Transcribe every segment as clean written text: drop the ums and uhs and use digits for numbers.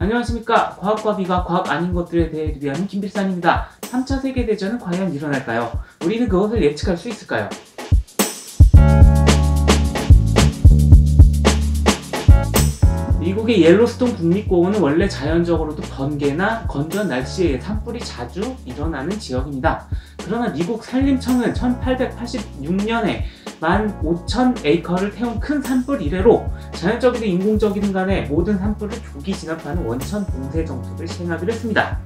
안녕하십니까. 과학과 비가 과학 아닌 것들에 대해 리뷰하는 김필산입니다. 3차 세계대전은 과연 일어날까요? 우리는 그것을 예측할 수 있을까요? 미국의 옐로스톤 국립공원은 원래 자연적으로도 번개나 건조한 날씨에 산불이 자주 일어나는 지역입니다. 그러나 미국 산림청은 1886년에 15,000에이커를 태운 큰 산불 이래로 자연적이든 인공적이든 간에 모든 산불을 조기 진압하는 원천 봉쇄 정책을 시행하기로 했습니다.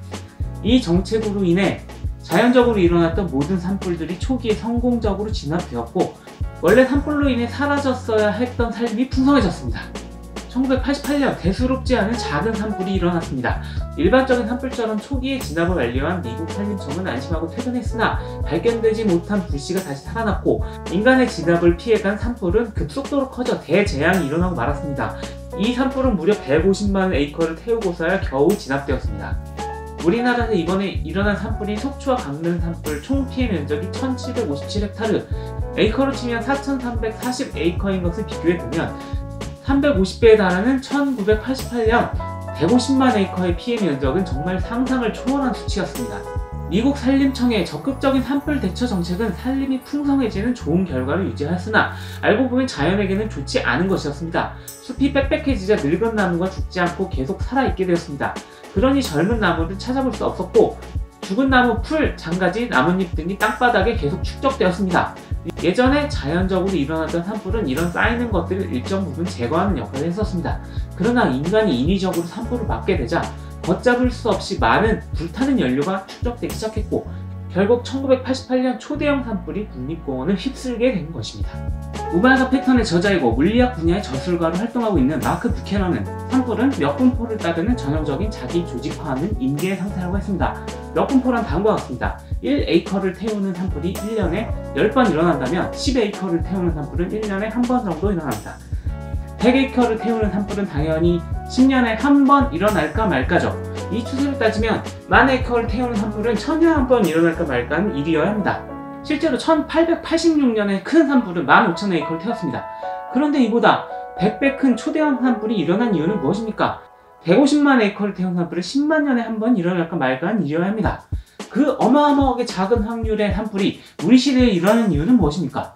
이 정책으로 인해 자연적으로 일어났던 모든 산불들이 초기에 성공적으로 진압되었고, 원래 산불로 인해 사라졌어야 했던 산림이 풍성해졌습니다. 1988년 대수롭지 않은 작은 산불이 일어났습니다. 일반적인 산불처럼 초기에 진압을 완료한 미국 산림청은 안심하고 퇴근했으나 발견되지 못한 불씨가 다시 살아났고, 인간의 진압을 피해간 산불은 급속도로 커져 대재앙이 일어나고 말았습니다. 이 산불은 무려 150만 에이커를 태우고서야 겨우 진압되었습니다. 우리나라에서 이번에 일어난 산불이 속초와 강릉 산불 총 피해 면적이 1757헥타르, 에이커로 치면 4340에이커인 것을 비교해보면 350배에 달하는 1988년 150만 에이커의 피해 면적은 정말 상상을 초월한 수치였습니다. 미국 산림청의 적극적인 산불 대처 정책은 산림이 풍성해지는 좋은 결과를 유지하였으나 알고 보면 자연에게는 좋지 않은 것이었습니다. 숲이 빽빽해지자 늙은 나무가 죽지 않고 계속 살아있게 되었습니다. 그러니 젊은 나무를 찾아볼 수 없었고, 죽은 나무 풀, 장가지, 나뭇잎 등이 땅바닥에 계속 축적되었습니다. 예전에 자연적으로 일어나던 산불은 이런 쌓이는 것들을 일정 부분 제거하는 역할을 했었습니다. 그러나 인간이 인위적으로 산불을 막게 되자 걷잡을 수 없이 많은 불타는 연료가 축적되기 시작했고, 결국 1988년 초대형 산불이 국립공원을 휩쓸게 된 것입니다. 우발과 패턴의 저자이고 물리학 분야의 저술가로 활동하고 있는 마크 뷰캐넌은 산불은 몇 분포를 따르는 전형적인 자기 조직화하는 임계의 상태라고 했습니다. 몇 분포란 다음과 같습니다. 1에이커를 태우는 산불이 1년에 10번 일어난다면 10에이커를 태우는 산불은 1년에 1번 정도 일어납니다. 100에이커를 태우는 산불은 당연히 10년에 한 번 일어날까 말까죠. 이 추세로 따지면 10,000에이커를 태우는 산불은 1000년에 한 번 일어날까 말까는 일이어야 합니다. 실제로 1886년에 큰 산불은 15,000에이커를 태웠습니다. 그런데 이보다 100배 큰 초대형 산불이 일어난 이유는 무엇입니까? 150만 에이커를 태운 산불은 10만 년에 한 번 일어날까 말까는 일이어야 합니다. 그 어마어마하게 작은 확률의 산불이 우리 시대에 일어나는 이유는 무엇입니까?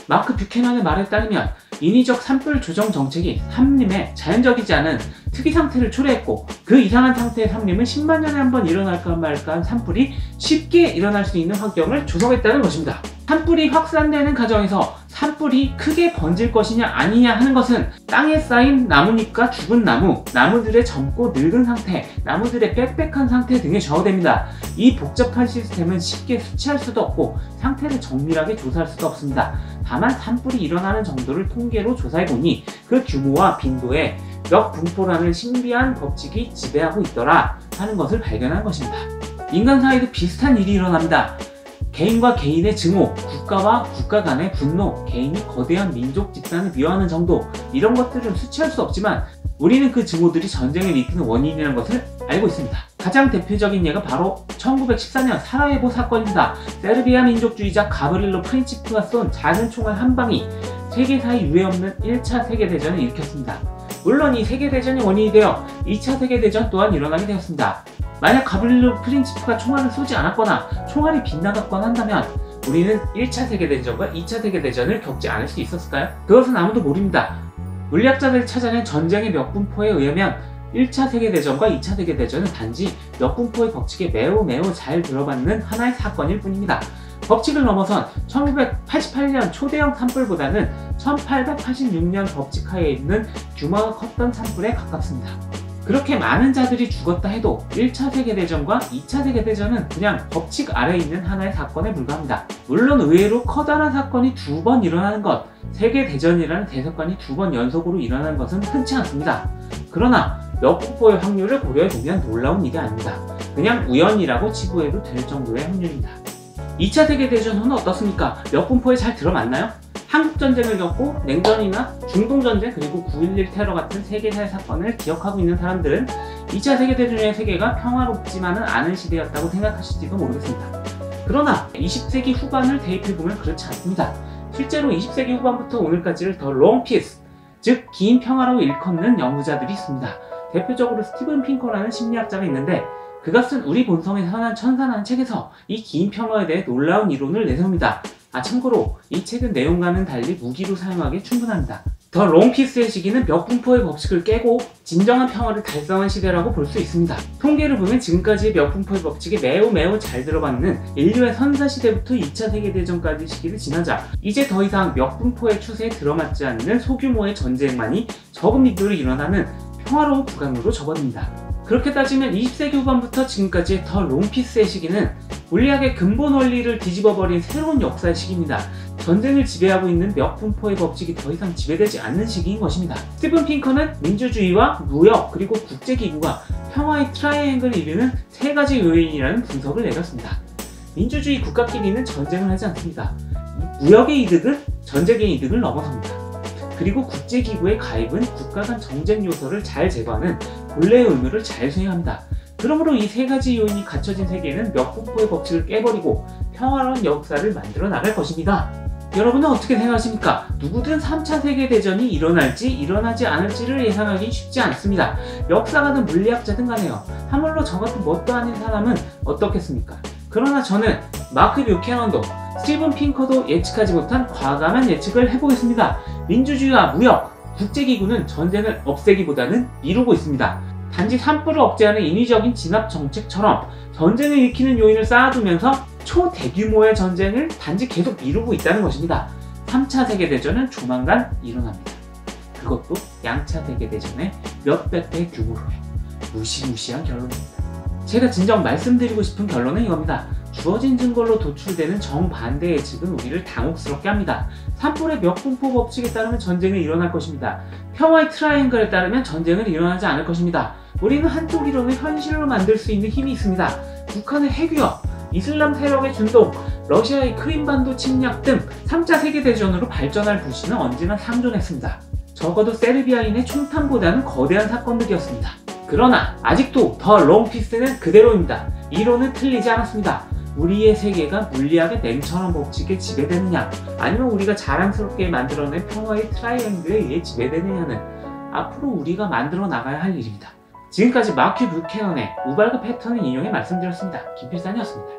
마크 뷰캐넌의 말에 따르면 인위적 산불 조정 정책이 산림에 자연적이지 않은 특이 상태를 초래했고, 그 이상한 상태의 산림은 10만 년에 한 번 일어날까 말까한 산불이 쉽게 일어날 수 있는 환경을 조성했다는 것입니다. 산불이 확산되는 과정에서 산불이 크게 번질 것이냐 아니냐 하는 것은 땅에 쌓인 나뭇잎과 죽은 나무, 나무들의 젊고 늙은 상태, 나무들의 빽빽한 상태 등에 좌우됩니다. 이 복잡한 시스템은 쉽게 수치할 수도 없고 상태를 정밀하게 조사할 수도 없습니다. 다만 산불이 일어나는 정도를 통계로 조사해보니 그 규모와 빈도에 몇 분포라는 신비한 법칙이 지배하고 있더라 하는 것을 발견한 것입니다. 인간 사이에도 비슷한 일이 일어납니다. 개인과 개인의 증오, 국가와 국가 간의 분노, 개인이 거대한 민족 집단을 미워하는 정도, 이런 것들은 수치할 수 없지만 우리는 그 증오들이 전쟁을 일으키는 원인이라는 것을 알고 있습니다. 가장 대표적인 예가 바로 1914년 사라예보 사건입니다. 세르비아 민족주의자 가브릴로 프린치프가 쏜 작은 총알 한 방이 세계사에 유례없는 1차 세계대전을 일으켰습니다. 물론 이 세계대전이 원인이 되어 2차 세계대전 또한 일어나게 되었습니다. 만약 가브릴로 프린치프가 총알을 쏘지 않았거나 총알이 빗나갔거나 한다면 우리는 1차 세계대전과 2차 세계대전을 겪지 않을 수 있었을까요? 그것은 아무도 모릅니다. 물리학자들이 찾아낸 전쟁의 몇 분포에 의하면 1차 세계대전과 2차 세계대전은 단지 몇 분포의 법칙에 매우 잘 들어맞는 하나의 사건일 뿐입니다. 법칙을 넘어선 1988년 초대형 산불보다는 1886년 법칙하에 있는 규모가 컸던 산불에 가깝습니다. 그렇게 많은 자들이 죽었다 해도 1차 세계대전과 2차 세계대전은 그냥 법칙 아래에 있는 하나의 사건에 불과합니다. 물론 의외로 커다란 사건이 두 번 일어나는 것, 세계대전이라는 대사건이 두 번 연속으로 일어나는 것은 흔치 않습니다. 그러나 몇 분포의 확률을 고려해보면 놀라운 일이 아닙니다. 그냥 우연이라고 치부해도 될 정도의 확률입니다. 2차 세계대전 후는 어떻습니까? 몇 분포에 잘 들어맞나요? 한국전쟁을 겪고 냉전이나 중동전쟁 그리고 9.11 테러 같은 세계사의 사건을 기억하고 있는 사람들은 2차 세계대전의 세계가 평화롭지만은 않은 시대였다고 생각하실지도 모르겠습니다. 그러나 20세기 후반을 대입해보면 그렇지 않습니다. 실제로 20세기 후반부터 오늘까지를 더 롱 피스, 즉 긴 평화로 일컫는 연구자들이 있습니다. 대표적으로 스티븐 핑커라는 심리학자가 있는데 그가 쓴 우리 본성의 선한 천사라는 책에서 이 긴 평화에 대해 놀라운 이론을 내세웁니다. 참고로 이 책은 내용과는 달리 무기로 사용하기에 충분합니다. 더 롱피스의 시기는 몇 분포의 법칙을 깨고 진정한 평화를 달성한 시대라고 볼 수 있습니다. 통계를 보면 지금까지의 몇 분포의 법칙이 매우 잘 들어맞는 인류의 선사시대부터 2차 세계대전까지 시기를 지나자 이제 더 이상 몇 분포의 추세에 들어맞지 않는 소규모의 전쟁만이 적은 빈도로 일어나는 평화로운 구간으로 접어듭니다. 그렇게 따지면 20세기 후반부터 지금까지의 더 롱피스의 시기는 물리학의 근본 원리를 뒤집어버린 새로운 역사의 시기입니다. 전쟁을 지배하고 있는 몇 분포의 법칙이 더 이상 지배되지 않는 시기인 것입니다. 스티븐 핑커는 민주주의와 무역 그리고 국제기구가 평화의 트라이앵글을 이루는 세 가지 요인이라는 분석을 내렸습니다. 민주주의 국가끼리는 전쟁을 하지 않습니다. 무역의 이득은 전쟁의 이득을 넘어섭니다. 그리고 국제기구의 가입은 국가 간 정쟁 요소를 잘 제거하는 본래의 의무를 잘 수행합니다. 그러므로 이 세 가지 요인이 갖춰진 세계는 몇 분포의 법칙을 깨버리고 평화로운 역사를 만들어 나갈 것입니다. 여러분은 어떻게 생각하십니까? 누구든 3차 세계대전이 일어날지 일어나지 않을지를 예상하기 쉽지 않습니다. 역사가든 물리학자든 간에요. 하물로 저 같은 뭣도 아닌 사람은 어떻겠습니까? 그러나 저는 마크 뷰캐넌도 스티븐 핑커도 예측하지 못한 과감한 예측을 해보겠습니다. 민주주의와 무역, 국제기구는 전쟁을 없애기보다는 미루고 있습니다. 단지 산불을 억제하는 인위적인 진압 정책처럼 전쟁을 일으키는 요인을 쌓아두면서 초대규모의 전쟁을 단지 계속 미루고 있다는 것입니다. 3차 세계대전은 조만간 일어납니다. 그것도 양차 세계대전의 몇백 배 규모로요. 무시무시한 결론입니다. 제가 진정 말씀드리고 싶은 결론은 이겁니다. 주어진 증거로 도출되는 정반대 예측은 우리를 당혹스럽게 합니다. 산불의 몇 분포 법칙에 따르면 전쟁은 일어날 것입니다. 평화의 트라이앵글에 따르면 전쟁은 일어나지 않을 것입니다. 우리는 한쪽 이론을 현실로 만들 수 있는 힘이 있습니다. 북한의 핵위협, 이슬람 세력의 준동, 러시아의 크림반도 침략 등 3차 세계대전으로 발전할 불씨는 언제나 상존했습니다. 적어도 세르비아인의 총탄보다는 거대한 사건들이었습니다. 그러나 아직도 더 롱피스는 그대로입니다. 이론은 틀리지 않았습니다. 우리의 세계가 물리학의 냉철한 법칙에 지배되느냐 아니면 우리가 자랑스럽게 만들어낸 평화의 트라이앵글에 의해 지배되느냐는 앞으로 우리가 만들어 나가야 할 일입니다. 지금까지 마크 뷰캐넌의 우발급 패턴을 인용해 말씀드렸습니다. 김필산이었습니다.